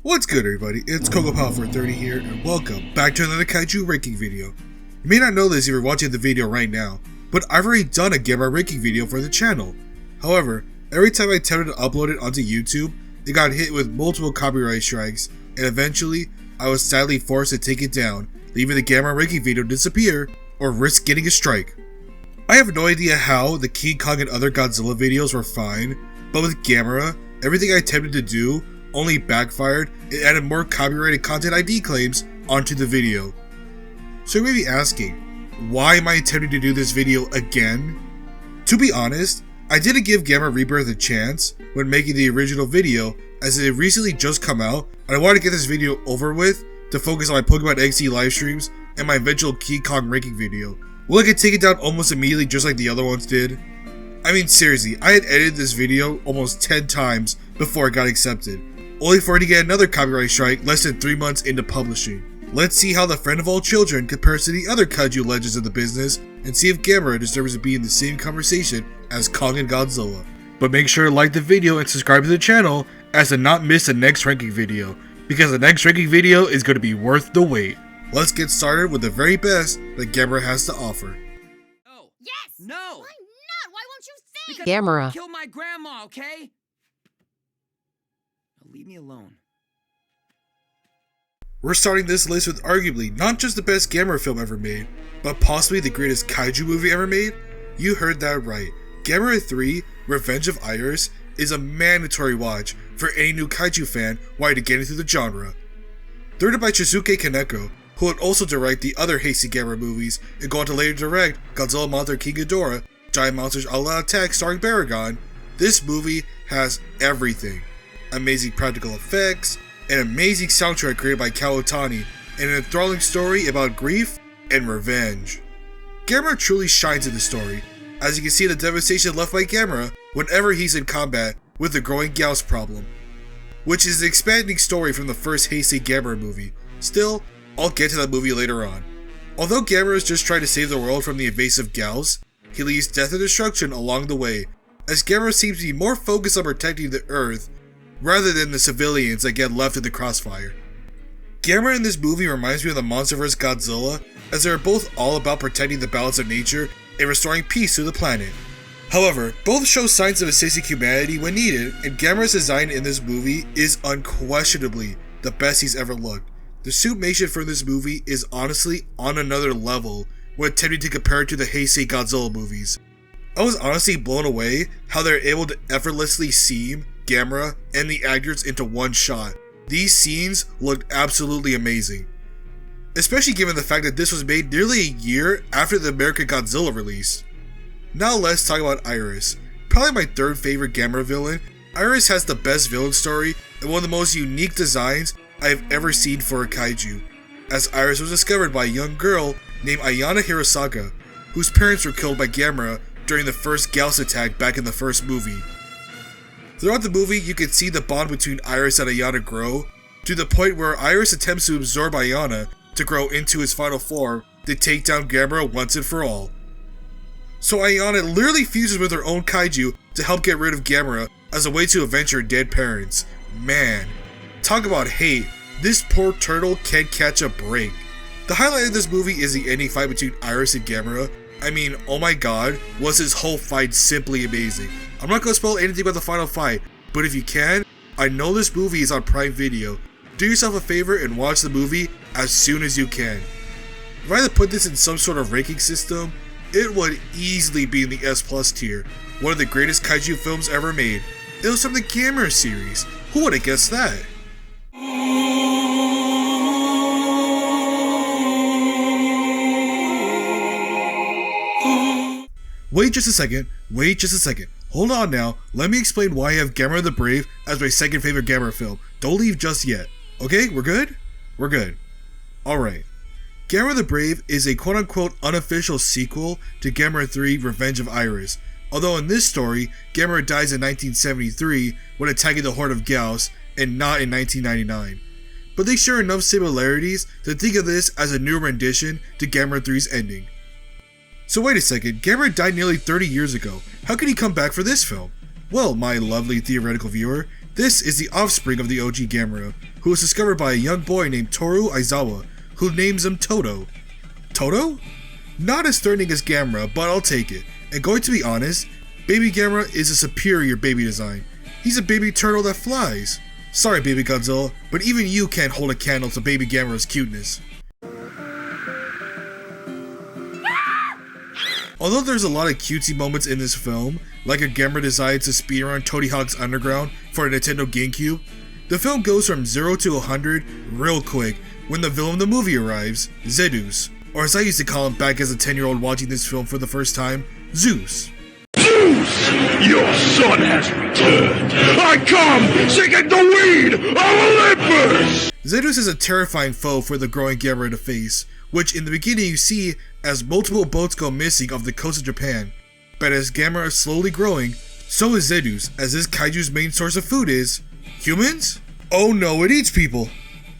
What's good, everybody? It's CocoPal430 here, and welcome back to another Kaiju ranking video. You may not know this if you're watching the video right now, but I've already done a Gamera ranking video for the channel. However, every time I attempted to upload it onto YouTube, it got hit with multiple copyright strikes, and eventually, I was sadly forced to take it down, leaving the Gamera ranking video disappear, or risk getting a strike. I have no idea how the King Kong and other Godzilla videos were fine, but with Gamera, everything I attempted to do only backfired and added more copyrighted content ID claims onto the video. So you may be asking, why am I attempting to do this video again? To be honest, I didn't give Gamera Rebirth a chance when making the original video, as it had recently just come out and I wanted to get this video over with to focus on my Pokemon XD livestreams and my eventual King Kong ranking video. Will I get taken down almost immediately just like the other ones did? I mean seriously, I had edited this video almost 10 times before it got accepted, only for it to get another copyright strike less than 3 months into publishing. Let's see how the friend of all children compares to the other kaiju legends of the business, and see if Gamera deserves to be in the same conversation as Kong and Godzilla. But make sure to like the video and subscribe to the channel as to not miss the next ranking video, because the next ranking video is going to be worth the wait. Let's get started with the very best that Gamera has to offer. No. Yes! No! Why not? Why won't you sing? Because Gamera. kill my grandma, okay? Now leave me alone. We're starting this list with arguably not just the best Gamera film ever made, but possibly the greatest kaiju movie ever made. You heard that right. Gamera 3, Revenge of Iris, is a mandatory watch for any new kaiju fan wanting to get into the genre. Directed by Shizuke Kaneko, who would also direct the other Heisei Gamera movies and go on to later direct Godzilla Monster King Ghidorah, Giant Monsters All Out Attack starring Barugon, this movie has everything. Amazing practical effects, an amazing soundtrack created by Kawatani, and an enthralling story about grief and revenge. Gamera truly shines in the story, as you can see the devastation left by Gamera whenever he's in combat with the growing Gyaos problem, which is an expanding story from the first Heisei Gamera movie. Still, I'll get to that movie later on. Although Gamera is just trying to save the world from the invasive Gyaos, he leaves death and destruction along the way, as Gamera seems to be more focused on protecting the Earth rather than the civilians that get left in the crossfire. Gamera in this movie reminds me of the MonsterVerse Godzilla, as they are both all about protecting the balance of nature and restoring peace to the planet. However, both show signs of assisting humanity when needed, and Gamera's design in this movie is unquestionably the best he's ever looked. The suitmation for this movie is honestly on another level when attempting to compare it to the Heisei Godzilla movies. I was honestly blown away how they're able to effortlessly seam Gamera and the actors into one shot. These scenes looked absolutely amazing, especially given the fact that this was made nearly a year after the American Godzilla release. Now let's talk about Iris. Probably my third favorite Gamera villain, Iris has the best villain story and one of the most unique designs I have ever seen for a kaiju, as Iris was discovered by a young girl named Ayana Hirosaka, whose parents were killed by Gamera during the first Gyaos attack back in the first movie. Throughout the movie, you can see the bond between Iris and Ayana grow, to the point where Iris attempts to absorb Ayana to grow into his final form to take down Gamera once and for all. So Ayana literally fuses with her own kaiju to help get rid of Gamera as a way to avenge her dead parents. Man, talk about hate, this poor turtle can't catch a break. The highlight of this movie is the ending fight between Iris and Gamera. I mean, oh my god, was this whole fight simply amazing. I'm not going to spoil anything about the final fight, but if you can, I know this movie is on Prime Video. Do yourself a favor and watch the movie as soon as you can. If I had to put this in some sort of ranking system, it would easily be in the S+ tier, one of the greatest kaiju films ever made. It was from the Gamera series. Who would have guessed that? Wait just a second. Hold on now, let me explain why I have Gamera the Brave as my second favorite Gamera film. Don't leave just yet. Okay, we're good? We're good. Alright. Gamera the Brave is a quote-unquote unofficial sequel to Gamera 3 Revenge of Iris, although in this story, Gamera dies in 1973 when attacking the Horde of Gyaos, and not in 1999. But they share enough similarities to think of this as a new rendition to Gamera 3's ending. So wait a second, Gamera died nearly 30 years ago. How could he come back for this film? Well, my lovely theoretical viewer, This is the offspring of the OG Gamera, who was discovered by a young boy named Toru Aizawa, who names him Toto. Toto? Not as threatening as Gamera, but I'll take it. And going to be honest, Baby Gamera is a superior baby design. He's a baby turtle that flies. Sorry Baby Godzilla, but even you can't hold a candle to Baby Gamera's cuteness. Although there's a lot of cutesy moments in this film, like a Gamera decides to speedrun Tony Hawk's Underground for a Nintendo GameCube, the film goes from 0 to 100 real quick when the villain of the movie arrives, Zedus, or as I used to call him back as a 10-year-old watching this film for the first time, Zeus. Zeus! Your son has returned! I come, seeking the weed of Olympus! Zedus is a terrifying foe for the growing Gamera to face, which in the beginning you see as multiple boats go missing off the coast of Japan. But as Gamera is slowly growing, so is Zedus, as this kaiju's main source of food is humans? Oh no, it eats people!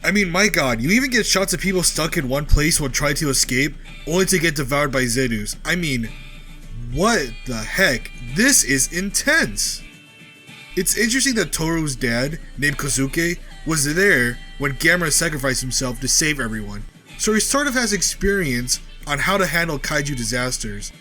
I mean, my god, you even get shots of people stuck in one place while trying to escape, only to get devoured by Zedus. I mean, what the heck? This is intense! It's interesting that Toru's dad, named Kozuke, was there when Gamera sacrificed himself to save everyone, so he sort of has experience on how to handle kaiju disasters.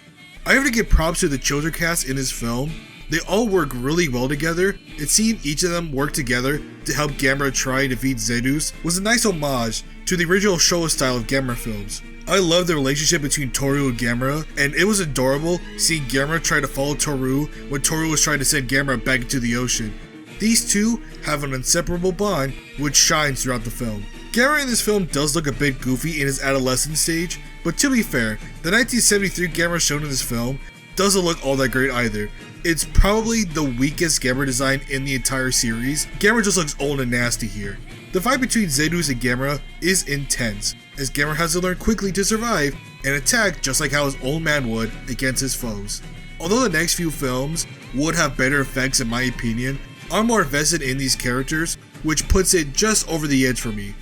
I have to give props to the children cast in this film. They all work really well together, and seeing each of them work together to help Gamera try and defeat Zedus was a nice homage to the original Showa style of Gamera films. I love the relationship between Toru and Gamera, and it was adorable seeing Gamera try to follow Toru when Toru was trying to send Gamera back into the ocean. These two have an inseparable bond which shines throughout the film. Gamera in this film does look a bit goofy in his adolescent stage, but to be fair, the 1973 Gamera shown in this film doesn't look all that great either. It's probably the weakest Gamera design in the entire series. Gamera just looks old and nasty here. The fight between Zedus and Gamera is intense, as Gamera has to learn quickly to survive and attack just like how his old man would against his foes. Although the next few films would have better effects in my opinion, I'm more invested in these characters, which puts it just over the edge for me.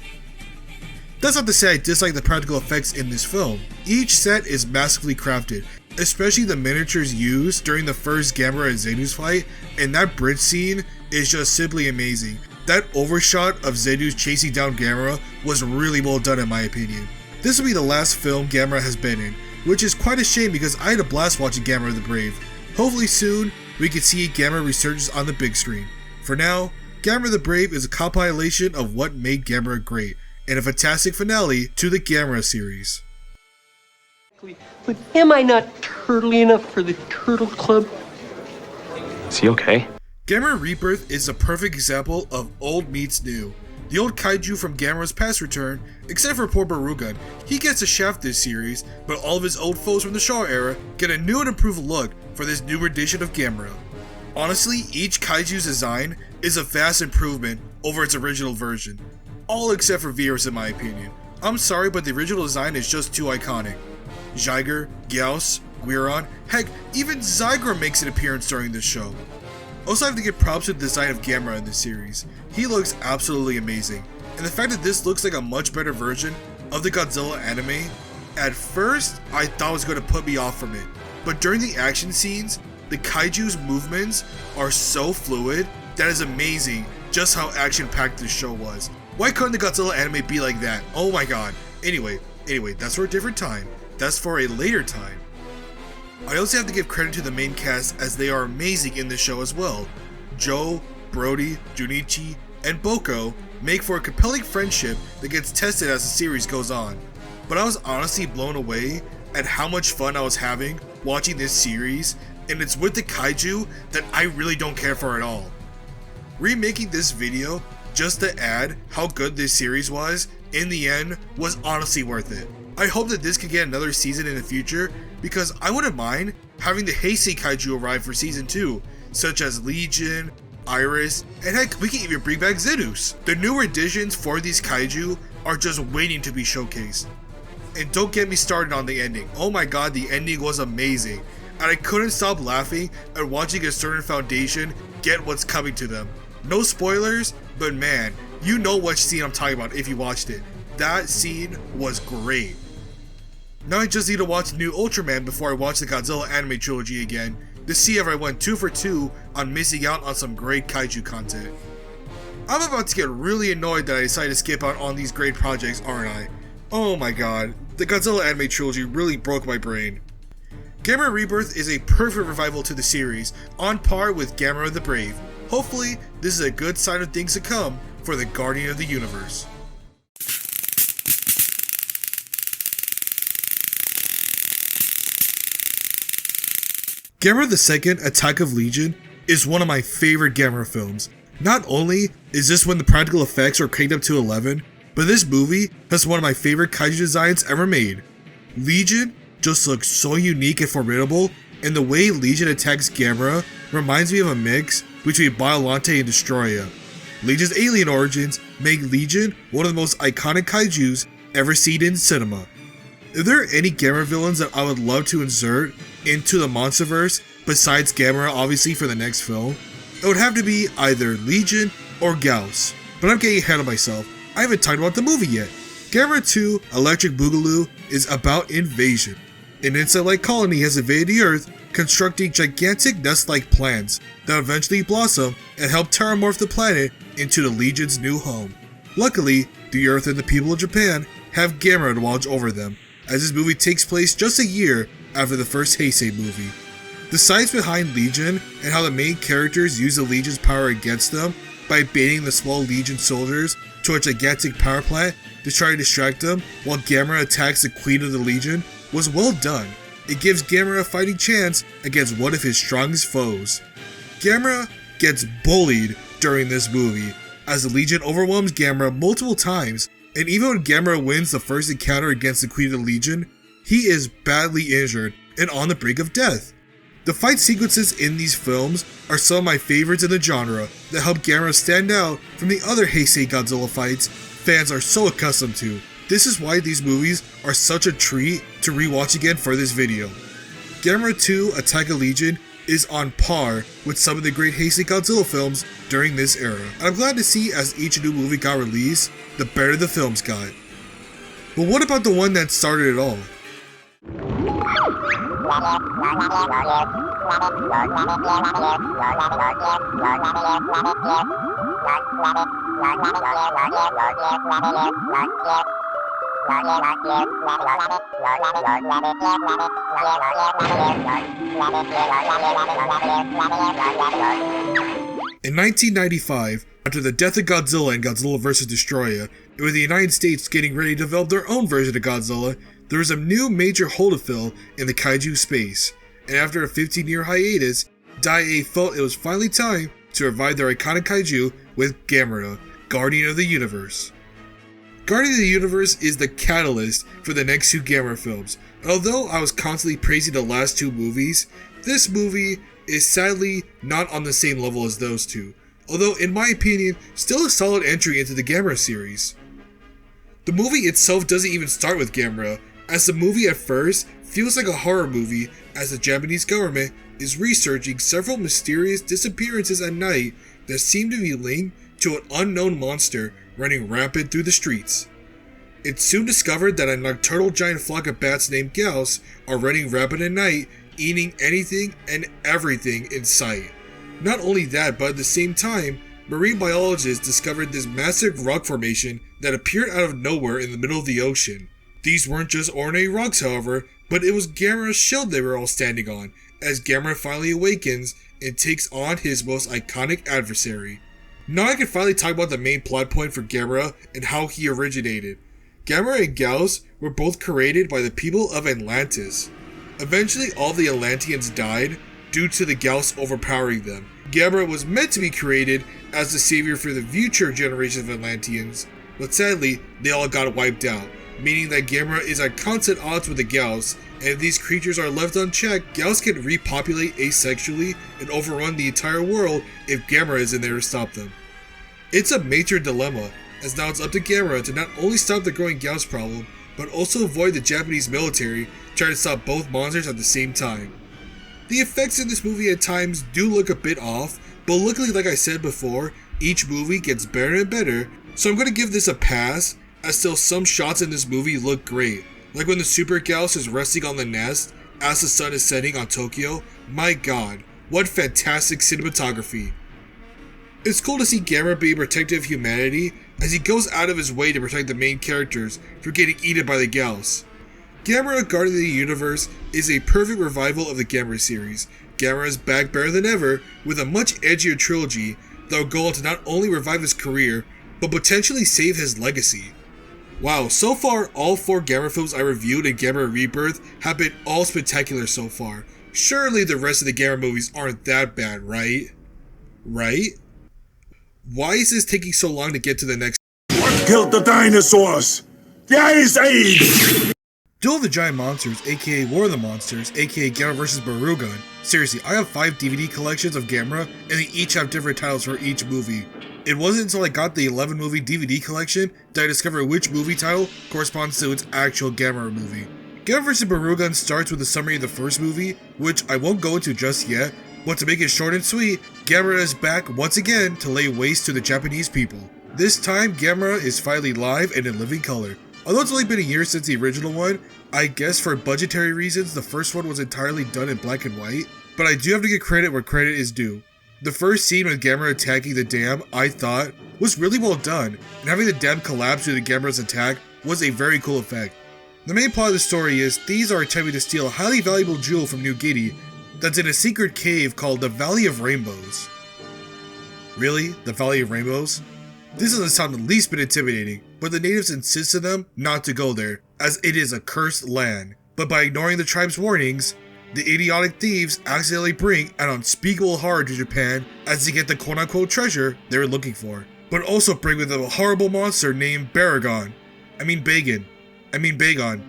That's not to say I dislike the practical effects in this film. Each set is massively crafted, especially the miniatures used during the first Gamera and Zedus fight, and that bridge scene is just simply amazing. That overshot of Zedus chasing down Gamera was really well done in my opinion. This will be the last film Gamera has been in, which is quite a shame because I had a blast watching Gamera the Brave. Hopefully soon, we can see Gamera resurgence on the big screen. For now, Gamera the Brave is a compilation of what made Gamera great, and a fantastic finale to the Gamera series. But am I not turtly enough for the Turtle Club? Is he okay? Gamera Rebirth is a perfect example of old meets new. The old kaiju from Gamera's past return, except for poor Barugon. He gets a shaft this series, but all of his old foes from the Showa era get a new and improved look for this new edition of Gamera. Honestly, each kaiju's design is a vast improvement over its original version. All except for Viras in my opinion. I'm sorry, but the original design is just too iconic. Jiger, Gyaos, Guiron, heck, even Zigra makes an appearance during this show. Also, I have to give props to the design of Gamera in this series. He looks absolutely amazing, and the fact that this looks like a much better version of the Godzilla anime, at first I thought was going to put me off from it, but during the action scenes, the kaiju's movements are so fluid that is amazing just how action-packed this show was. Why couldn't the Godzilla anime be like that? Oh my god. Anyway, that's for a different time. That's for a later time. I also have to give credit to the main cast as they are amazing in this show as well. Joe, Brody, Junichi, and Boko make for a compelling friendship that gets tested as the series goes on. But I was honestly blown away at how much fun I was having watching this series, and it's with the kaiju that I really don't care for at all. Remaking this video just to add how good this series was, in the end, was honestly worth it. I hope that this could get another season in the future, because I wouldn't mind having the Heisei kaiju arrive for season 2, such as Legion, Iris, and heck, we can even bring back Zedus. The newer additions for these kaiju are just waiting to be showcased. And don't get me started on the ending. Oh my god, the ending was amazing, and I couldn't stop laughing at watching a certain foundation get what's coming to them. No spoilers, but man, you know what scene I'm talking about if you watched it. That scene was great. Now I just need to watch the new Ultraman before I watch the Godzilla anime trilogy again, to see if I went 2 for 2 on missing out on some great kaiju content. I'm about to get really annoyed that I decided to skip out on these great projects, aren't I? Oh my god, the Godzilla anime trilogy really broke my brain. Gamera Rebirth is a perfect revival to the series, on par with Gamera the Brave. Hopefully, this is a good sign of things to come for the Guardian of the Universe. Gamera the Second Attack of Legion is one of my favorite Gamera films. Not only is this when the practical effects are cranked up to 11, but this movie has one of my favorite kaiju designs ever made. Legion just looks so unique and formidable, and the way Legion attacks Gamera reminds me of a mix between Biollante and Destroya. Legion's alien origins make Legion one of the most iconic kaijus ever seen in cinema. If there are any Gamera villains that I would love to insert into the Monsterverse, besides Gamera obviously for the next film, it would have to be either Legion or Gyaos. But I'm getting ahead of myself, I haven't talked about the movie yet. Gamera 2 Electric Boogaloo is about invasion. An insect-like colony has invaded the Earth, constructing gigantic nest-like plants that eventually blossom and help terramorph the planet into the Legion's new home. Luckily, the Earth and the people of Japan have Gamera to watch over them, as this movie takes place just a year after the first Heisei movie. The science behind Legion and how the main characters use the Legion's power against them by baiting the small Legion soldiers to a gigantic power plant to try to distract them while Gamera attacks the Queen of the Legion was well done. It gives Gamera a fighting chance against one of his strongest foes. Gamera gets bullied during this movie as the Legion overwhelms Gamera multiple times, and even when Gamera wins the first encounter against the Queen of the Legion, he is badly injured and on the brink of death. The fight sequences in these films are some of my favorites in the genre that help Gamera stand out from the other Heisei Godzilla fights fans are so accustomed to. This is why these movies are such a treat to rewatch again for this video. Gamera 2 Attack of Legion is on par with some of the great Heisei Godzilla films during this era, and I'm glad to see as each new movie got released, the better the films got. But what about the one that started it all? In 1995, after the death of Godzilla and Godzilla vs. Destroya, and with the United States getting ready to develop their own version of Godzilla, there was a new major hole to fill in the kaiju space, and after a 15-year hiatus, Daiei felt it was finally time to revive their iconic kaiju with Gamera, Guardian of the Universe. Guardian of the Universe is the catalyst for the next two Gamera films, and although I was constantly praising the last two movies, this movie is sadly not on the same level as those two, although in my opinion, still a solid entry into the Gamera series. The movie itself doesn't even start with Gamera, as the movie at first feels like a horror movie as the Japanese government is researching several mysterious disappearances at night that seem to be linked to an unknown monster running rampant through the streets. It's soon discovered that a nocturnal giant flock of bats named Gyaos are running rampant at night, eating anything and everything in sight. Not only that, but at the same time, marine biologists discovered this massive rock formation that appeared out of nowhere in the middle of the ocean. These weren't just ordinary rocks, however, but it was Gamera's shield they were all standing on, as Gamera finally awakens and takes on his most iconic adversary. Now I can finally talk about the main plot point for Gamera and how he originated. Gamera and Gyaos were both created by the people of Atlantis. Eventually all the Atlanteans died due to the Gyaos overpowering them. Gamera was meant to be created as the savior for the future generations of Atlanteans, but sadly they all got wiped out, meaning that Gamera is at constant odds with the Gyaos, and if these creatures are left unchecked, Gyaos can repopulate asexually and overrun the entire world if Gamera isn't there to stop them. It's a major dilemma, as now it's up to Gamera to not only stop the growing Gyaos problem, but also avoid the Japanese military trying to stop both monsters at the same time. The effects in this movie at times do look a bit off, but luckily, like I said before, each movie gets better and better, so I'm going to give this a pass, as still some shots in this movie look great, like when the Super Gyaos is resting on the nest as the sun is setting on Tokyo. My god, what fantastic cinematography. It's cool to see Gamera being protective of humanity as he goes out of his way to protect the main characters from getting eaten by the Gyaos. Gamera Guardian of the Universe is a perfect revival of the Gamera series. Gamera is back better than ever with a much edgier trilogy that will go on to not only revive his career, but potentially save his legacy. Wow, so far all 4 Gamera films I reviewed in Gamera Rebirth have been all spectacular so far. Surely the rest of the Gamera movies aren't that bad, right? Right? Why is this taking so long to get to the next? What killed the dinosaurs? The Ice Age! Duel of the Giant Monsters, aka War of the Monsters, aka Gamera vs. Barugon. Seriously, I have 5 DVD collections of Gamera, and they each have different titles for each movie. It wasn't until I got the 11 movie DVD collection that I discovered which movie title corresponds to its actual Gamera movie. Gamera vs. Barugon starts with a summary of the first movie, which I won't go into just yet, but to make it short and sweet, Gamera is back once again to lay waste to the Japanese people. This time, Gamera is finally live and in living color. Although it's only been a year since the original one, I guess for budgetary reasons the first one was entirely done in black and white, but I do have to give credit where credit is due. The first scene with Gamera attacking the dam, I thought, was really well done, and having the dam collapse due to Gamera's attack was a very cool effect. The main plot of the story is thieves are attempting to steal a highly valuable jewel from New Guinea that's in a secret cave called the Valley of Rainbows. Really? The Valley of Rainbows? This doesn't sound the least bit intimidating, but the natives insist to them not to go there, as it is a cursed land. But by ignoring the tribe's warnings, the idiotic thieves accidentally bring an unspeakable horror to Japan as they get the quote-unquote treasure they're looking for, but also bring with them a horrible monster named Barugon. I mean Barugon.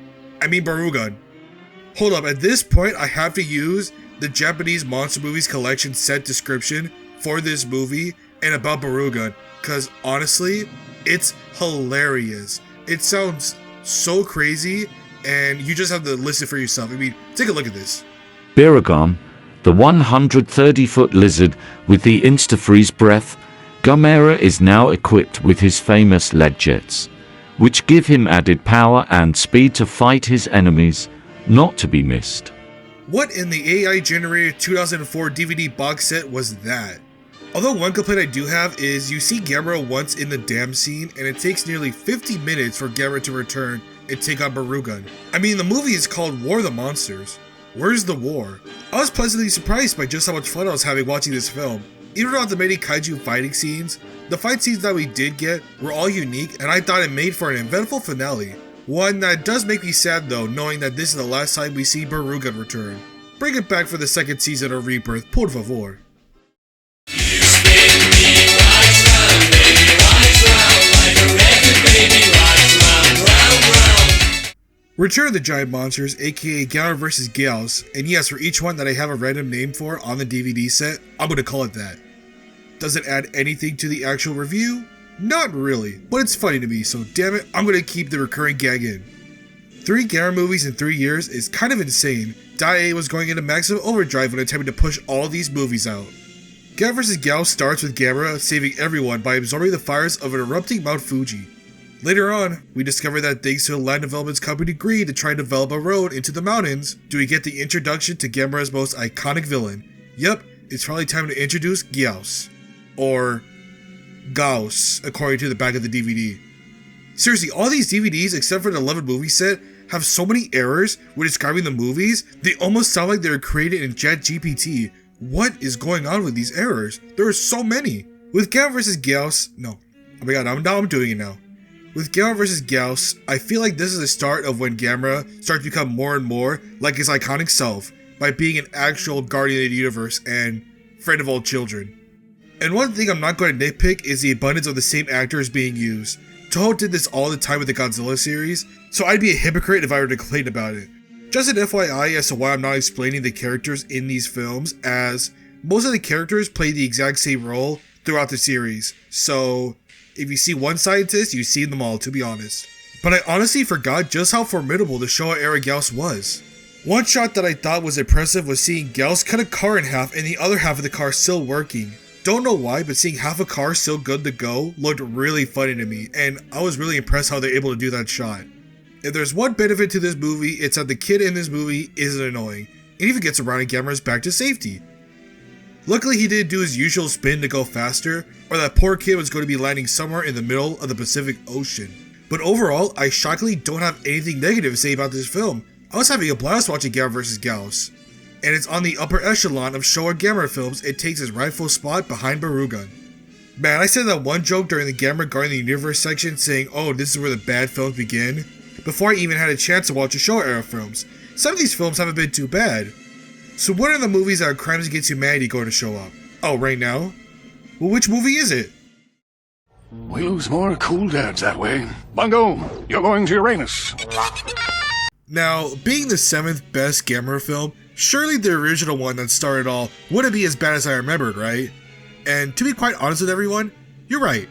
Hold up, at this point I have to use the Japanese monster movies collection set description for this movie and about Barugon, because honestly, it's hilarious. It sounds so crazy, and you just have to listen for yourself. I mean, take a look at this. Barugon, the 130-foot lizard with the insta-freeze breath, Gamera is now equipped with his famous lead jets, which give him added power and speed to fight his enemies, not to be missed. What in the AI-generated 2004 DVD box set was that? Although one complaint I do have is you see Gamera once in the dam scene and it takes nearly 50 minutes for Gamera to return and take on Barugon. I mean, the movie is called War of the Monsters. Where's the war? I was pleasantly surprised by just how much fun I was having watching this film. Even without the many kaiju fighting scenes, the fight scenes that we did get were all unique and I thought it made for an eventful finale. One that does make me sad though, knowing that this is the last time we see Barugon return. Bring it back for the second season of Rebirth, por favor. Return of the Giant Monsters, aka Gamera vs. Gyaos, and yes, for each one that I have a random name for on the DVD set, I'm gonna call it that. Does it add anything to the actual review? Not really, but it's funny to me, so damn it, I'm gonna keep the recurring gag in. 3 Gamera movies in 3 years is kind of insane. Dai was going into maximum overdrive when attempting to push all these movies out. Gamera vs. Gyaos starts with Gamera saving everyone by absorbing the fires of an erupting Mount Fuji. Later on, we discover that thanks to the land development company Green to try and develop a road into the mountains, do we get the introduction to Gamera's most iconic villain. Yep, it's probably time to introduce Gyaos. Or Gyaos, according to the back of the DVD. Seriously, all these DVDs, except for the 11 movie set, have so many errors when describing the movies, they almost sound like they were created in ChatGPT. What is going on with these errors? There are so many. With Gamera vs. Gyaos, no. Oh my god, I'm doing it now. With Gamera vs. Gyaos, I feel like this is the start of when Gamera starts to become more and more like his iconic self by being an actual guardian of the universe and friend of all children. And one thing I'm not going to nitpick is the abundance of the same actors being used. Toho did this all the time with the Godzilla series, so I'd be a hypocrite if I were to complain about it. Just an FYI as to why I'm not explaining the characters in these films, as most of the characters play the exact same role throughout the series, so if you see one scientist, you've seen them all, to be honest. But I honestly forgot just how formidable the Showa era Gyaos was. One shot that I thought was impressive was seeing Gyaos cut a car in half and the other half of the car still working. Don't know why, but seeing half a car still good to go looked really funny to me, and I was really impressed how they're able to do that shot. If there's one benefit to this movie, it's that the kid in this movie isn't annoying, and even gets around and Gamera's back to safety. Luckily he didn't do his usual spin to go faster, or that poor kid was going to be landing somewhere in the middle of the Pacific Ocean. But overall, I shockingly don't have anything negative to say about this film. I was having a blast watching Gamera vs. Gyaos, and it's on the upper echelon of Showa Gamera films. It takes its rightful spot behind Barugon. Man, I said that one joke during the Gamera Guarding the Universe section saying, oh, this is where the bad films begin, before I even had a chance to watch the Showa era films. Some of these films haven't been too bad. So when are the movies that are crimes against humanity going to show up? Oh, right now? Well, which movie is it? We lose more cool dads that way. Bungo, you're going to Uranus. Now, being the 7th best Gamera film, surely the original one that started it all wouldn't be as bad as I remembered, right? And to be quite honest with everyone, you're right.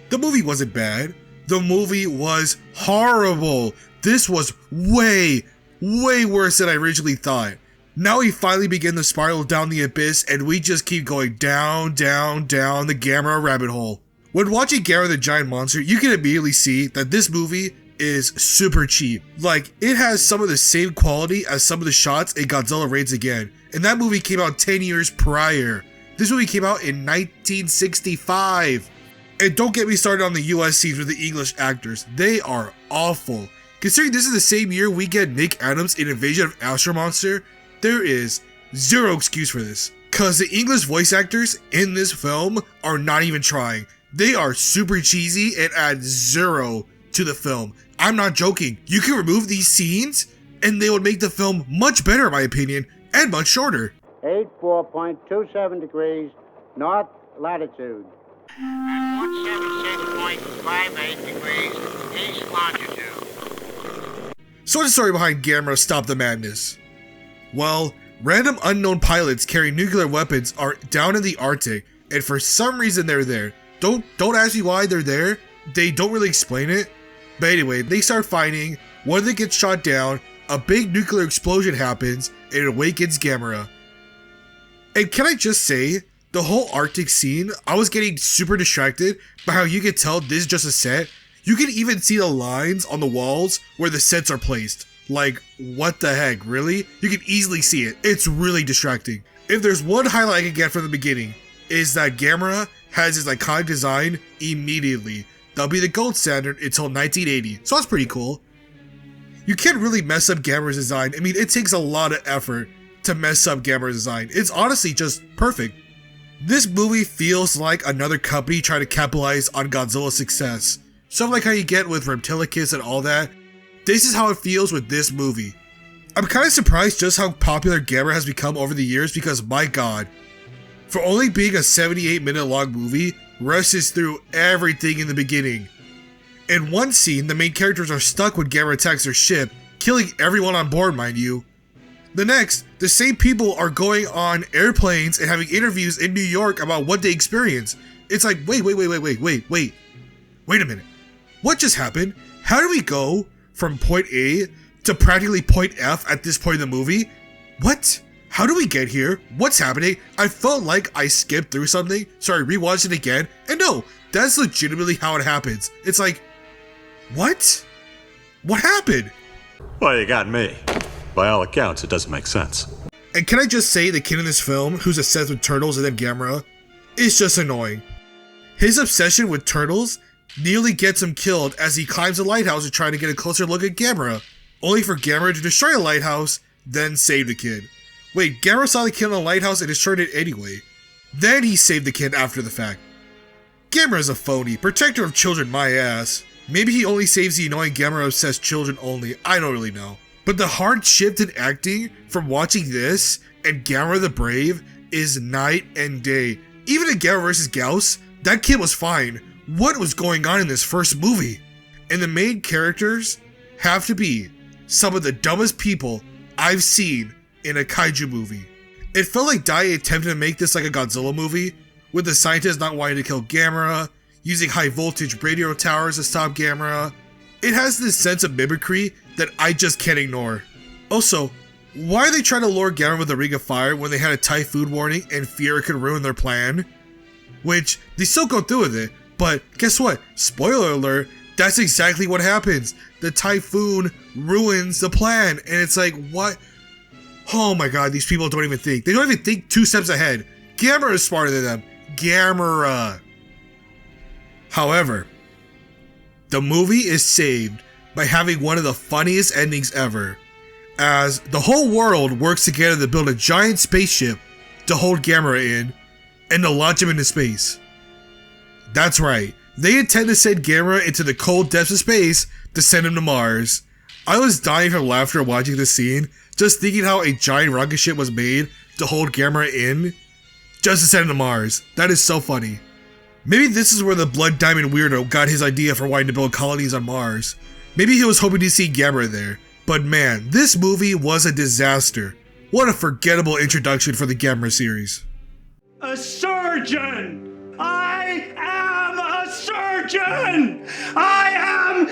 The movie wasn't bad. The movie was horrible. This was way worse than I originally thought. Now we finally begin to spiral down the abyss, and we just keep going down the Gamera rabbit hole. When watching Gamera the Giant Monster, you can immediately see that this movie is super cheap. Like, it has some of the same quality as some of the shots in Godzilla Raids Again, and that movie came out 10 years prior. This movie came out in 1965. And don't get me started on the US scenes with the English actors. They are awful. Considering this is the same year we get Nick Adams in Invasion of Astro Monster, there is zero excuse for this. Cause the English voice actors in this film are not even trying. They are super cheesy and add zero to the film. I'm not joking. You can remove these scenes and they would make the film much better in my opinion and much shorter. 84.27 degrees north latitude. And 176.58 degrees east longitude. So what's the story behind Gamera Stop the Madness? Well, random unknown pilots carrying nuclear weapons are down in the Arctic, and for some reason they're there. Don't ask me why they're there. They don't really explain it. But anyway, they start fighting. One of them gets shot down. A big nuclear explosion happens, and it awakens Gamera. And can I just say, the whole Arctic scene, I was getting super distracted by how you can tell this is just a set. You can even see the lines on the walls where the sets are placed. Like, what the heck, really? You can easily see it. It's really distracting. If there's one highlight I can get from the beginning, is that Gamera has his iconic design immediately. That'll be the gold standard until 1980, so that's pretty cool. You can't really mess up Gamera's design. I mean, it takes a lot of effort to mess up Gamera's design. It's honestly just perfect. This movie feels like another company trying to capitalize on Godzilla's success. Something like how you get with Reptilicus and all that. This is how it feels with this movie. I'm kind of surprised just how popular Gamera has become over the years because my god. For only being a 78-minute long movie, rushes through everything in the beginning. In one scene, the main characters are stuck when Gamera attacks their ship, killing everyone on board, mind you. The next, the same people are going on airplanes and having interviews in New York about what they experienced. It's like, wait a minute. What just happened? How do we go from point A to practically point F at this point in the movie? What? How do we get here? What's happening? I felt like I skipped through something, so I rewatched it again, and no, that's legitimately how it happens. It's like, what? What happened? Well, you got me. By all accounts, it doesn't make sense. And can I just say the kid in this film, who's obsessed with turtles and then Gamera, is just annoying. His obsession with turtles nearly gets him killed as he climbs a lighthouse to try to get a closer look at Gamera, only for Gamera to destroy a lighthouse, then save the kid. Wait, Gamera saw the kid in the lighthouse and destroyed it anyway. Then he saved the kid after the fact. Gamera's a phony, protector of children my ass. Maybe he only saves the annoying Gamera-obsessed children only, I don't really know. But the hard shift in acting from watching this and Gamera the Brave is night and day. Even in Gamera vs. Gyaos, that kid was fine. What was going on in this first movie? And the main characters have to be some of the dumbest people I've seen in a kaiju movie. It felt like Dai attempted to make this like a Godzilla movie, with the scientists not wanting to kill Gamera, using high voltage radio towers to stop Gamera. It has this sense of mimicry that I just can't ignore. Also, why are they trying to lure Gamera with a ring of fire when they had a typhoon warning and fear it could ruin their plan? Which, they still go through with it, but guess what? Spoiler alert, that's exactly what happens. The typhoon ruins the plan, and it's like, what? Oh my god, these people don't even think. They don't even think 2 steps ahead. Gamera is smarter than them. Gamera. However, the movie is saved by having one of the funniest endings ever, as the whole world works together to build a giant spaceship to hold Gamera in and to launch him into space. That's right, they intend to send Gamera into the cold depths of space to send him to Mars. I was dying from laughter watching this scene, just thinking how a giant rocket ship was made to hold Gamera in, just to send him to Mars. That is so funny. Maybe this is where the Blood Diamond weirdo got his idea for wanting to build colonies on Mars. Maybe he was hoping to see Gamera there. But man, this movie was a disaster. What a forgettable introduction for the Gamera series. A surgeon! I am a surgeon! I am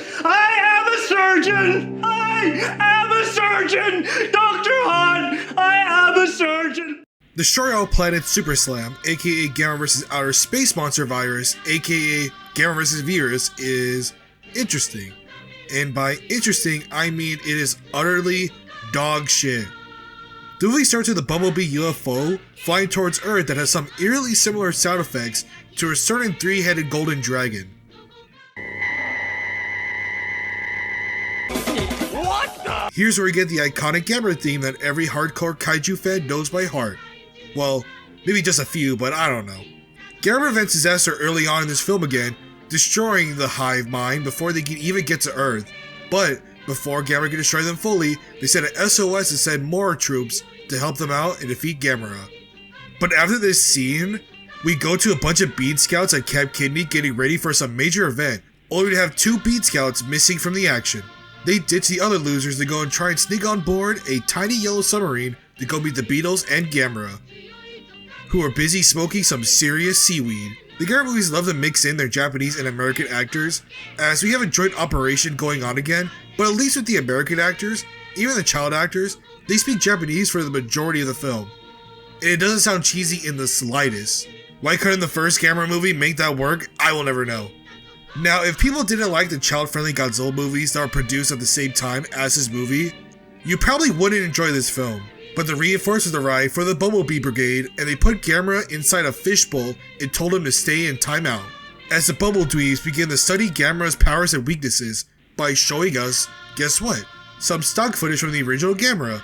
a surgeon! I am a surgeon! Dr. Han, I am a surgeon! Destroy All Planets Super Slam, aka Gamera vs. Outer Space Monster Virus, aka Gamera vs. Viras, is interesting. And by interesting, I mean it is utterly dog shit. The movie starts with a Bumblebee UFO flying towards Earth that has some eerily similar sound effects to a certain three-headed golden dragon. What the? Here's where we get the iconic Gamera theme that every hardcore kaiju fan knows by heart. Well, maybe just a few, but I don't know. Gamera prevents disaster early on in this film again, destroying the hive mind before they can even get to Earth. But before Gamera can destroy them fully, they send an SOS to send more troops to help them out and defeat Gamera. But after this scene, we go to a bunch of Bean Scouts at Camp Kidney getting ready for some major event, only to have 2 Bean Scouts missing from the action. They ditch the other losers to go and try and sneak on board a tiny yellow submarine to go meet the Beatles and Gamera, who are busy smoking some serious seaweed. The Gamera movies love to mix in their Japanese and American actors, as we have a joint operation going on again, but at least with the American actors, even the child actors, they speak Japanese for the majority of the film. And it doesn't sound cheesy in the slightest. Why couldn't the first Gamera movie make that work? I will never know. Now, if people didn't like the child-friendly Godzilla movies that were produced at the same time as this movie, you probably wouldn't enjoy this film. But the reinforcements arrived for the Bumblebee Brigade, and they put Gamera inside a fishbowl and told him to stay in timeout, as the Bumbledweebs begin to study Gamera's powers and weaknesses by showing us, guess what, some stock footage from the original Gamera.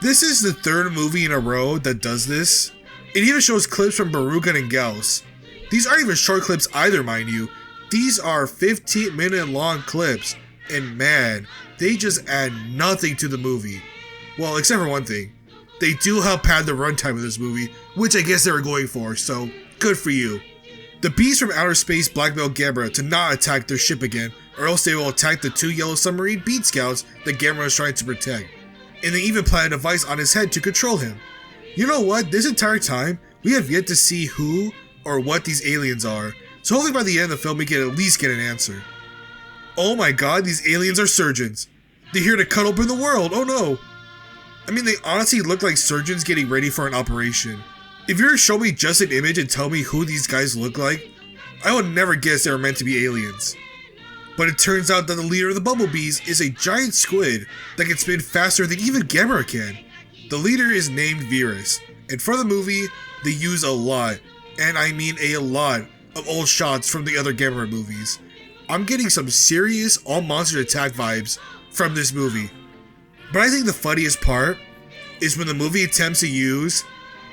This is the 3rd movie in a row that does this. It even shows clips from Barugon and Gyaos. These aren't even short clips either, mind you. These are 15-minute long clips, and man, they just add nothing to the movie. Well, except for one thing. They do help pad the runtime of this movie, which I guess they were going for, so good for you. The beasts from outer space blackmail Gamera to not attack their ship again, or else they will attack the 2 yellow submarine Bean Scouts that Gamera is trying to protect. And they even plant a device on his head to control him. You know what, this entire time, we have yet to see who or what these aliens are, so hopefully by the end of the film we can at least get an answer. Oh my god, these aliens are surgeons. They're here to cut open the world, oh no. I mean, they honestly look like surgeons getting ready for an operation. If you were to show me just an image and tell me who these guys look like, I would never guess they were meant to be aliens. But it turns out that the leader of the Bumblebees is a giant squid that can spin faster than even Gamera can. The leader is named Viras, and for the movie, they use a lot, and I mean a lot, of old shots from the other Gamera movies. I'm getting some serious all-monster attack vibes from this movie. But I think the funniest part is when the movie attempts to use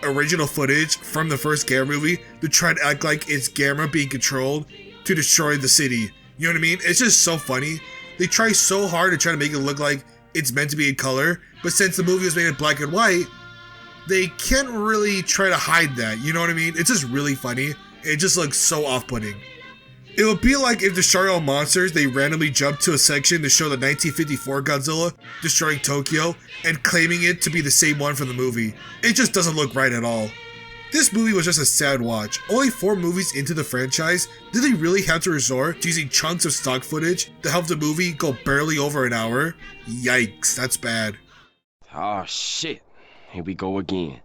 original footage from the first Gamera movie to try to act like it's Gamera being controlled to destroy the city. You know what I mean? It's just so funny. They try so hard to try to make it look like it's meant to be in color, but since the movie was made in black and white, they can't really try to hide that, you know what I mean? It's just really funny. It just looks so off-putting. It would be like if Destroy All Monsters, they randomly jumped to a section to show the 1954 Godzilla destroying Tokyo and claiming it to be the same one from the movie. It just doesn't look right at all. This movie was just a sad watch. Only 4 movies into the franchise, did they really have to resort to using chunks of stock footage to help the movie go barely over an hour? Yikes, that's bad. Oh shit, here we go again.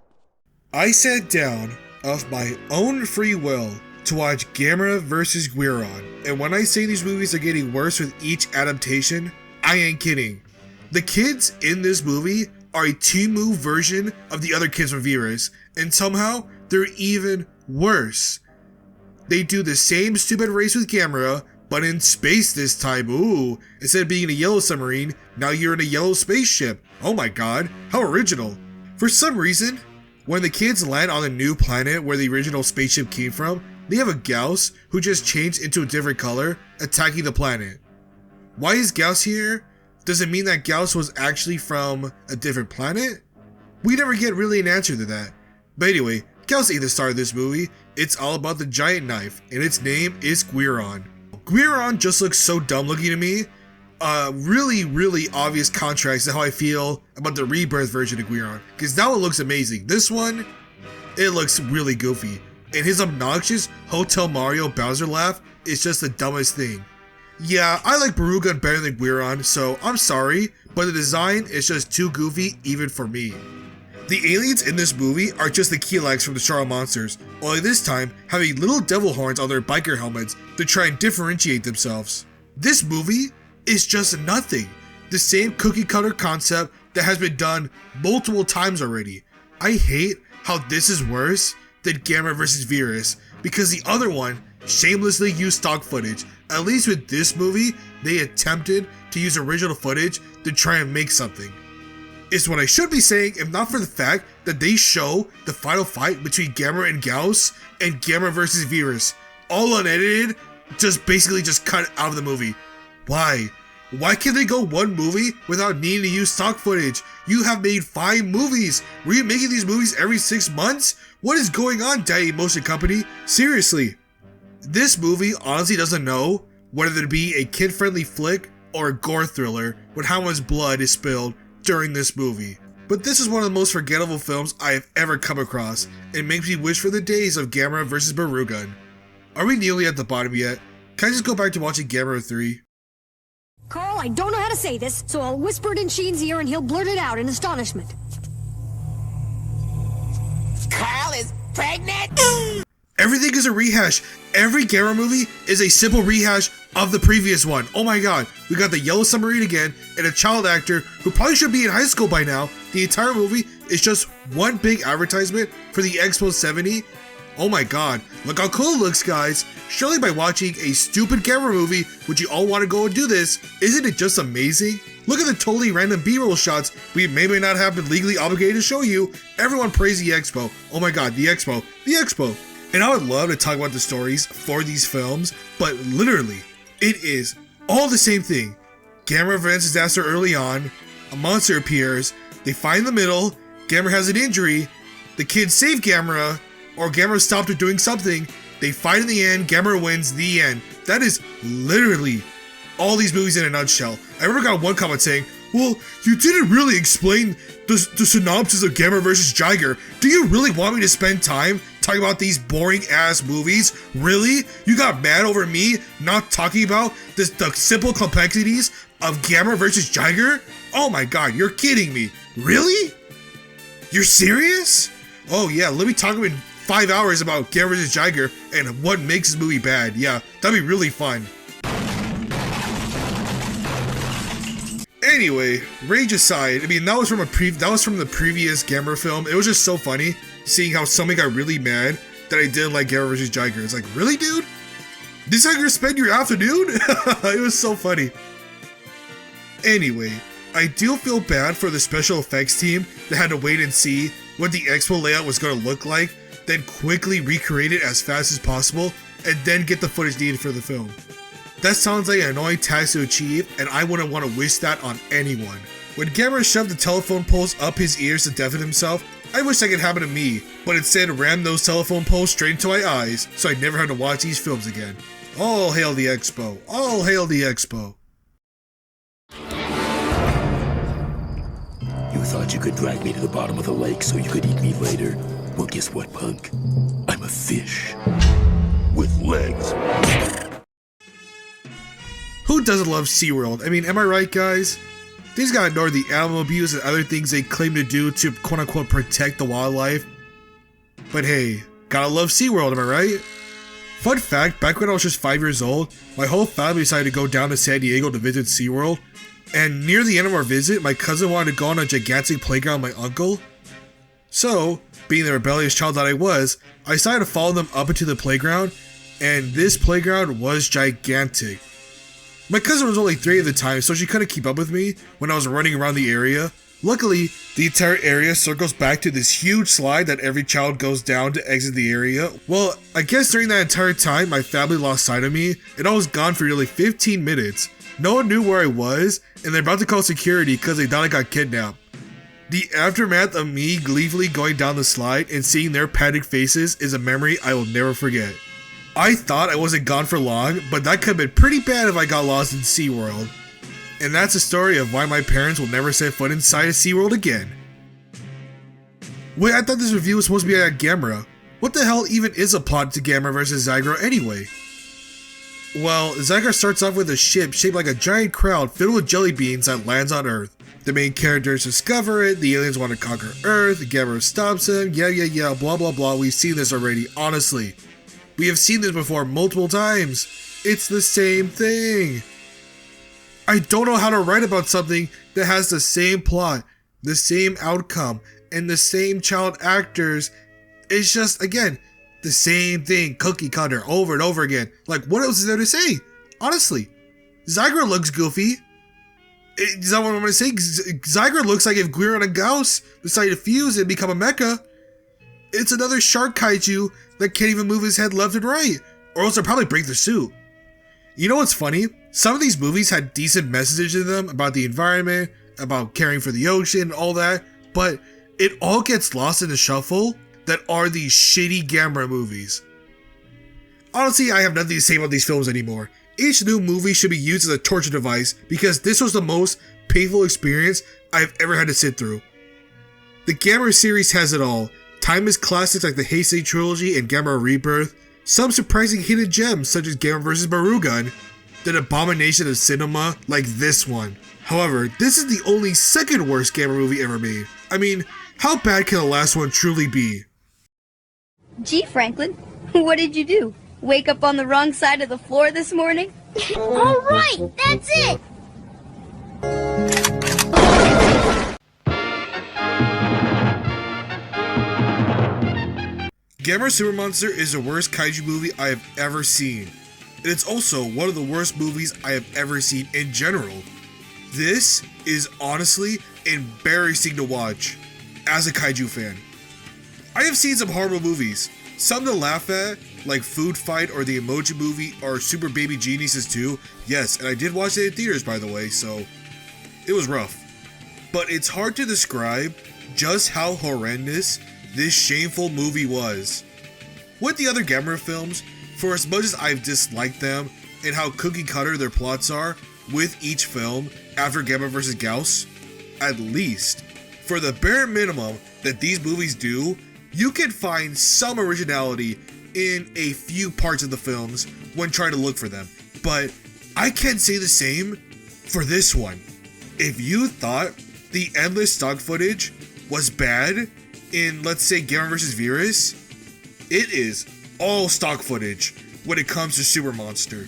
I sat down of my own free will to watch Gamera vs. Guiron, and when I say these movies are getting worse with each adaptation, I ain't kidding. The kids in this movie are a Timu version of the other kids from Viras, and somehow they're even worse. they do the same stupid race with Gamera, but in space this time. Ooh, instead of being in a yellow submarine, now you're in a yellow spaceship. Oh my god, how original. For some reason, when the kids land on the new planet where the original spaceship came from, they have a Gyaos who just changed into a different color, attacking the planet. Why is Gyaos here? Does it mean that Gyaos was actually from a different planet? We never get really an answer to that. But anyway, Gyaos ain't the star of this movie. It's all about the giant knife, and its name is Guiron. Guiron just looks so dumb looking to me. Really obvious contrast to how I feel about the Rebirth version of Guiron, because that one looks amazing. This one, it looks really goofy. And his obnoxious Hotel Mario Bowser laugh is just the dumbest thing. Yeah, I like Barugon better than Guiron, so I'm sorry, but the design is just too goofy even for me. The aliens in this movie are just the Keelaks from the Shadow Monsters, only this time having little devil horns on their biker helmets to try and differentiate themselves. This movie is just nothing. The same cookie cutter concept that has been done multiple times already. I hate how this is worse than Gamera vs. Viras, because the other one shamelessly used stock footage. At least with this movie, they attempted to use original footage to try and make something. Is what I should be saying if not for the fact that they show the final fight between Gamera and Gyaos and Gamera vs. Viras, all unedited, basically just cut out of the movie. Why? Why can't they go one movie without needing to use stock footage? You have made 5 movies. Were you making these movies every 6 months? What is going on, Daddy Motion Company? Seriously. This movie honestly doesn't know whether to be a kid-friendly flick or a gore thriller with how much blood is spilled during this movie. But this is one of the most forgettable films I have ever come across. It makes me wish for the days of Gamera vs. Barugon. Are we nearly at the bottom yet? Can I just go back to watching Gamera 3? Carl, I don't know how to say this, so I'll whisper it in Sheen's ear and he'll blurt it out in astonishment. Carl is pregnant? Everything is a rehash. Every Gamera movie is a simple rehash of the previous one. Oh my god, we got the yellow submarine again and a child actor who probably should be in high school by now. The entire movie is just one big advertisement for the Expo 70. Oh my god, look how cool it looks, guys. Surely by watching a stupid Gamera movie would you all want to go and do this. Isn't it just amazing? Look at the totally random B-roll shots we may or not have been legally obligated to show you. Everyone praise the Expo. Oh my god, the Expo. The Expo. And I would love to talk about the stories for these films, but literally, it is all the same thing. Gamera prevents disaster early on, a monster appears, they find the middle, Gamera has an injury, the kids save Gamera, or Gamera stopped her doing something, they fight in the end, Gamera wins, the end. That is literally all these movies in a nutshell. I remember got one comment saying, well, you didn't really explain the synopsis of Gamera vs. Jiger. Do you really want me to spend time talking about these boring ass movies? Really? You got mad over me not talking about the simple complexities of Gamera vs. Jiger? Oh my god, you're kidding me. Really? You're serious? Oh yeah, let me talk in 5 hours about Gamera vs. Jiger and what makes this movie bad. Yeah, that'd be really fun. Anyway, rage aside, I mean that was from the previous Gamera film. It was just so funny seeing how somebody got really mad that I didn't like Gamera vs. Jiger. It's like, really, dude? This is how you're gonna spend your afternoon? It was so funny. Anyway, I do feel bad for the special effects team that had to wait and see what the expo layout was gonna look like, then quickly recreate it as fast as possible, and then get the footage needed for the film. That sounds like an annoying task to achieve, and I wouldn't want to wish that on anyone. When Gamera shoved the telephone poles up his ears to deafen himself, I wish that could happen to me, but instead rammed those telephone poles straight into my eyes, so I never had to watch these films again. All hail the Expo! All hail the Expo! You thought you could drag me to the bottom of the lake so you could eat me later? Well, guess what, punk? I'm a fish. With legs. Who doesn't love SeaWorld? I mean, am I right, guys? These gotta ignore the animal abuse and other things they claim to do to quote-unquote protect the wildlife. But hey, gotta love SeaWorld, am I right? Fun fact, back when I was just 5 years old, my whole family decided to go down to San Diego to visit SeaWorld. And near the end of our visit, my cousin wanted to go on a gigantic playground with my uncle. So, being the rebellious child that I was, I decided to follow them up into the playground, and this playground was gigantic. My cousin was only 3 at the time, so she couldn't keep up with me when I was running around the area. Luckily, the entire area circles back to this huge slide that every child goes down to exit the area. Well, I guess during that entire time, my family lost sight of me, and I was gone for nearly 15 minutes. No one knew where I was, and they're about to call security because they thought I got kidnapped. The aftermath of me gleefully going down the slide and seeing their panicked faces is a memory I will never forget. I thought I wasn't gone for long, but that could have been pretty bad if I got lost in SeaWorld. And that's the story of why my parents will never set foot inside a SeaWorld again. Wait, I thought this review was supposed to be at Gamera. What the hell even is a plot to Gamera vs. Zigra anyway? Well, Zigra starts off with a ship shaped like a giant crowd filled with jelly beans that lands on Earth. The main characters discover it, the aliens want to conquer Earth, Gamera stops them, yeah, blah blah blah, we've seen this already, honestly. We have seen this before multiple times. It's the same thing. I don't know how to write about something that has the same plot, the same outcome, and the same child actors. It's just, again, the same thing, cookie cutter, over and over again. Like, what else is there to say? Honestly, Zigra looks goofy. Is that what I'm going to say? Zigra looks like if Guiron and Gyaos decided to fuse and become a mecha. It's another shark kaiju that can't even move his head left and right, or else they'll probably break the suit. You know what's funny? Some of these movies had decent messages in them about the environment, about caring for the ocean, and all that, but it all gets lost in the shuffle that are these shitty Gamera movies. Honestly, I have nothing to say about these films anymore. Each new movie should be used as a torture device because this was the most painful experience I've ever had to sit through. The Gamera series has it all. Timeless classics like the Heisei trilogy and Gamera Rebirth, some surprising hidden gems such as Gamera vs. Barugon, an abomination of cinema like this one. However, this is the only second worst Gamera movie ever made. I mean, how bad can the last one truly be? Gee, Franklin, what did you do? Wake up on the wrong side of the floor this morning? All right, that's it. Gamera Super Monster is the worst kaiju movie I have ever seen. And it's also one of the worst movies I have ever seen in general. This is honestly embarrassing to watch as a kaiju fan. I have seen some horrible movies, some to laugh at, like Food Fight or the Emoji Movie or Super Baby Geniuses 2. Yes, and I did watch it in theaters, by the way, so it was rough. But it's hard to describe just how horrendous this shameful movie was. With the other Gamera films, for as much as I've disliked them and how cookie cutter their plots are with each film after Gamera vs. Gyaos, at least, for the bare minimum that these movies do, you can find some originality in a few parts of the films when trying to look for them. But I can't say the same for this one. If you thought the endless stock footage was bad in, let's say, Gamera vs. Viras, it is all stock footage when it comes to Super Monster.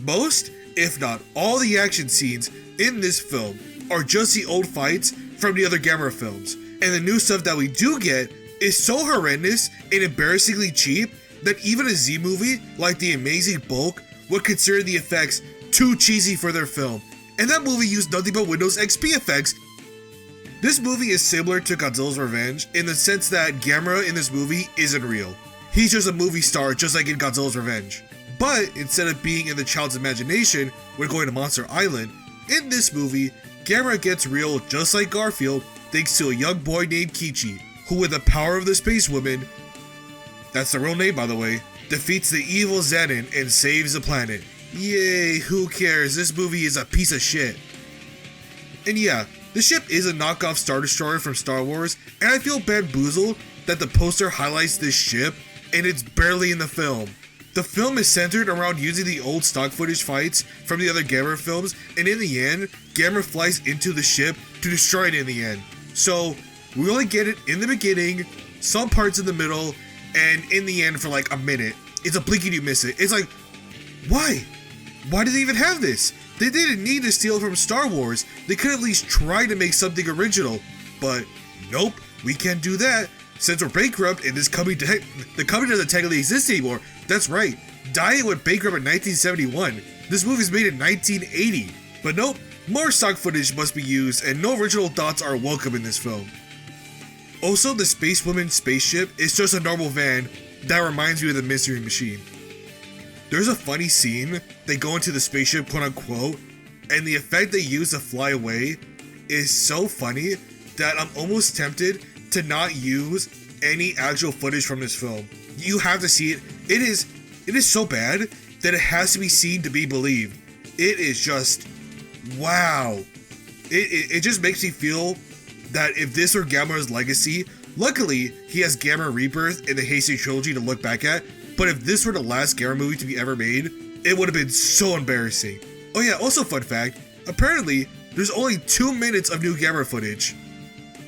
Most, if not all, the action scenes in this film are just the old fights from the other Gamera films, and the new stuff that we do get is so horrendous and embarrassingly cheap that even a Z movie like The Amazing Bulk would consider the effects too cheesy for their film, and that movie used nothing but Windows XP effects. This movie is similar to Godzilla's Revenge in the sense that Gamera in this movie isn't real. He's just a movie star just like in Godzilla's Revenge. But instead of being in the child's imagination when going to Monster Island, in this movie, Gamera gets real just like Garfield thanks to a young boy named Kichi, who with the power of the Space Woman, that's the real name by the way, defeats the evil Zenin and saves the planet. Yay, who cares, this movie is a piece of shit. And yeah, the ship is a knockoff Star Destroyer from Star Wars, and I feel bamboozled that the poster highlights this ship, and it's barely in the film. The film is centered around using the old stock footage fights from the other Gamera films, and in the end, Gamera flies into the ship to destroy it in the end. So, we only get it in the beginning, some parts in the middle, and in the end for like a minute. It's a blink and you miss it. It's like, why? Why did they even have this? They didn't need to steal from Star Wars. They could at least try to make something original. But nope, we can't do that. Since we're bankrupt and this company, the company doesn't technically exist anymore. That's right, Dying went bankrupt in 1971. This movie's made in 1980. But nope, more stock footage must be used and no original thoughts are welcome in this film. Also, the Space Woman spaceship is just a normal van that reminds me of the Mystery Machine. There's a funny scene, they go into the spaceship quote unquote, and the effect they use to fly away is so funny that I'm almost tempted to not use any actual footage from this film. You have to see it. It is so bad that it has to be seen to be believed. It is just, wow. It just makes me feel that if this were Gamera's legacy, luckily he has Gamera Rebirth in the Heisei trilogy to look back at, but if this were the last Gamera movie to be ever made, it would have been so embarrassing. Oh yeah, also fun fact, apparently there's only 2 minutes of new Gamera footage.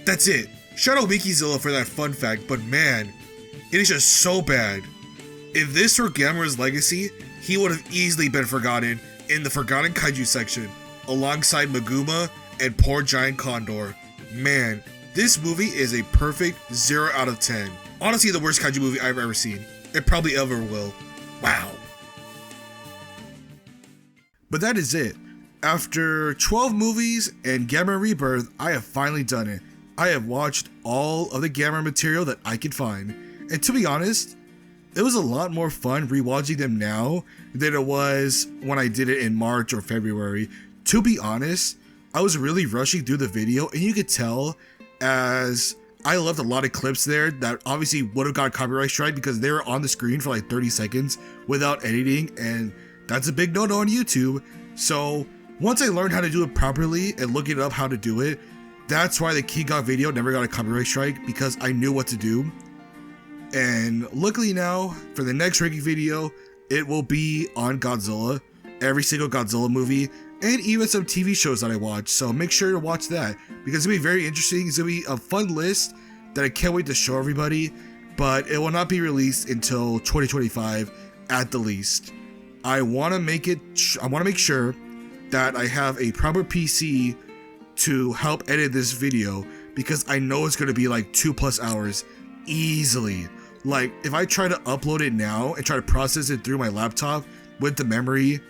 That's it. Shout out Wikizilla for that fun fact, but man, it is just so bad. If this were Gamera's legacy, he would have easily been forgotten in the Forgotten Kaiju section, alongside Maguma and poor Giant Condor. Man, this movie is a perfect 0 out of 10. Honestly, the worst kaiju movie I've ever seen. It probably ever will. Wow. But that is it. After 12 movies and Gamera Rebirth, I have finally done it. I have watched all of the Gamera material that I could find. And to be honest, it was a lot more fun rewatching them now than it was when I did it in March or February. To be honest, I was really rushing through the video, and you could tell as I left a lot of clips there that obviously would have got copyright strike because they were on the screen for like 30 seconds without editing, and that's a big no-no on YouTube. So once I learned how to do it properly and looking up how to do it, that's why the King Kong video never got a copyright strike, because I knew what to do. And luckily now, for the next ranking video, it will be on Godzilla, every single Godzilla movie, and even some TV shows that I watch, so make sure to watch that, because it's going to be very interesting. It's going to be a fun list that I can't wait to show everybody, but it will not be released until 2025 at the least. I want to make sure that I have a proper PC to help edit this video, because I know it's going to be like 2+ hours easily. Like, if I try to upload it now and try to process it through my laptop with the memory,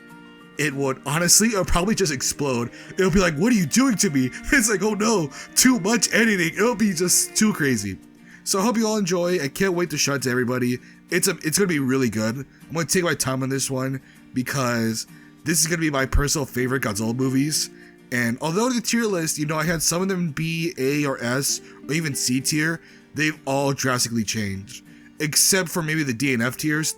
it would honestly, it'll probably just explode. It'll be like, what are you doing to me? It's like, oh no, too much editing. It'll be just too crazy. So I hope you all enjoy. I can't wait to show it to everybody. It's gonna be really good. I'm gonna take my time on this one because this is gonna be my personal favorite Godzilla movies. And although the tier list, you know, I had some of them B, A, or S, or even C tier, they've all drastically changed. Except for maybe the D and F tiers,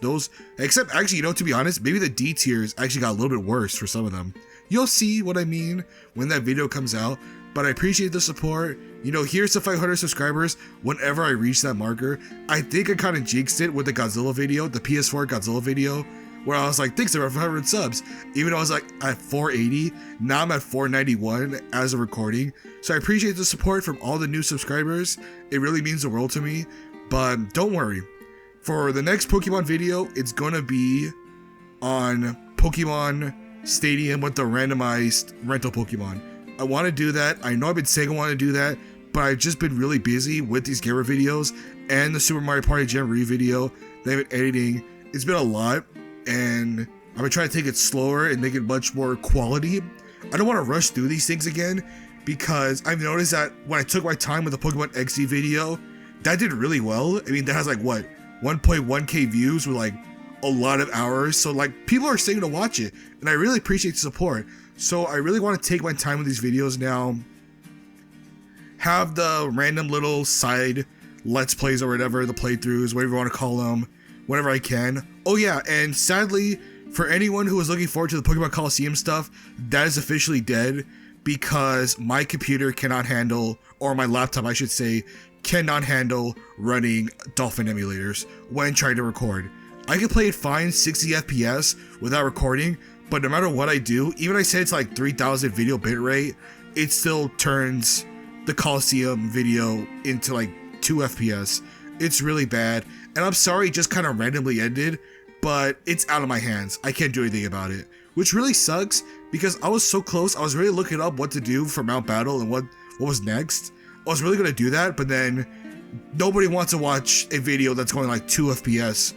except actually, you know, to be honest, maybe the D tiers actually got a little bit worse for some of them. You'll see what I mean when that video comes out, but I appreciate the support. You know, here's to 500 subscribers whenever I reach that marker. I think I kind of jinxed it with the Godzilla video, the PS4 Godzilla video, where I was like, thanks for 500 subs. Even though I was like at 480, now I'm at 491 as of recording. So I appreciate the support from all the new subscribers. It really means the world to me. But don't worry, for the next Pokemon video, it's gonna be on Pokemon Stadium with the randomized rental Pokemon. I want to do that. I know I've been saying I want to do that, but I've just been really busy with these Gamera videos and the Super Mario Party Jamboree video that I've been editing. It's been a lot, and I've been trying to take it slower and make it much more quality. I don't want to rush through these things again, because I've noticed that when I took my time with the Pokemon XD video, that did really well. I mean, that has like, what, 1.1k views with like a lot of hours. So like, people are staying to watch it, and I really appreciate the support. So I really want to take my time with these videos now, have the random little side let's plays or whatever, the playthroughs, whatever you want to call them, whenever I can. Oh yeah, and sadly, for anyone who was looking forward to the Pokemon Coliseum stuff, that is officially dead, because my computer cannot handle, or my laptop I should say, cannot handle running Dolphin emulators when trying to record. I can play it fine 60 FPS without recording, but no matter what I do, even I say it's like 3000 video bitrate, it still turns the Coliseum video into like 2 FPS. It's really bad, and I'm sorry it just kind of randomly ended, but it's out of my hands. I can't do anything about it, which really sucks, because I was so close. I was really looking up what to do for Mount Battle and what was next. I was really going to do that, but then nobody wants to watch a video that's going like 2 FPS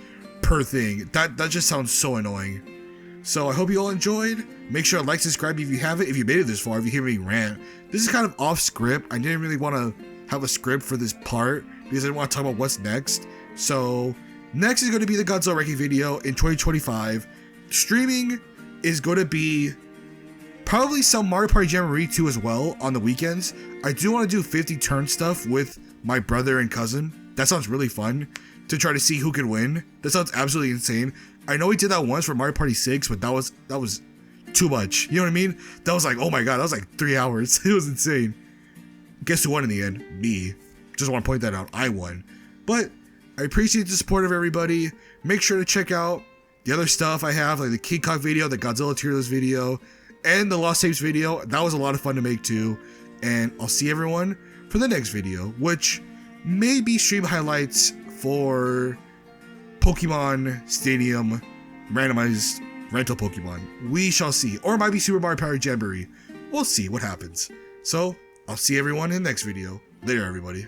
per thing. That just sounds so annoying. So I hope you all enjoyed. Make sure to like, subscribe if you haven't, if you made it this far, if you hear me rant. This is kind of off script. I didn't really want to have a script for this part because I didn't want to talk about what's next. So next is going to be the Godzilla ranking video in 2025. Streaming is going to be probably some Mario Party Jamboree 2 as well on the weekends. I do want to do 50 turn stuff with my brother and cousin. That sounds really fun to try to see who can win. That sounds absolutely insane. I know we did that once for Mario Party 6, but that was too much. You know what I mean? That was like, oh my god, that was like 3 hours. It was insane. Guess who won in the end? Me. Just want to point that out. I won. But I appreciate the support of everybody. Make sure to check out the other stuff I have, like the King Kong video, the Godzilla tier list video, and the Lost Tapes video. That was a lot of fun to make too. And I'll see everyone for the next video, which may be stream highlights for Pokemon Stadium randomized rental Pokemon. We shall see. Or it might be Super Mario Party Jamboree. We'll see what happens. So, I'll see everyone in the next video. Later, everybody.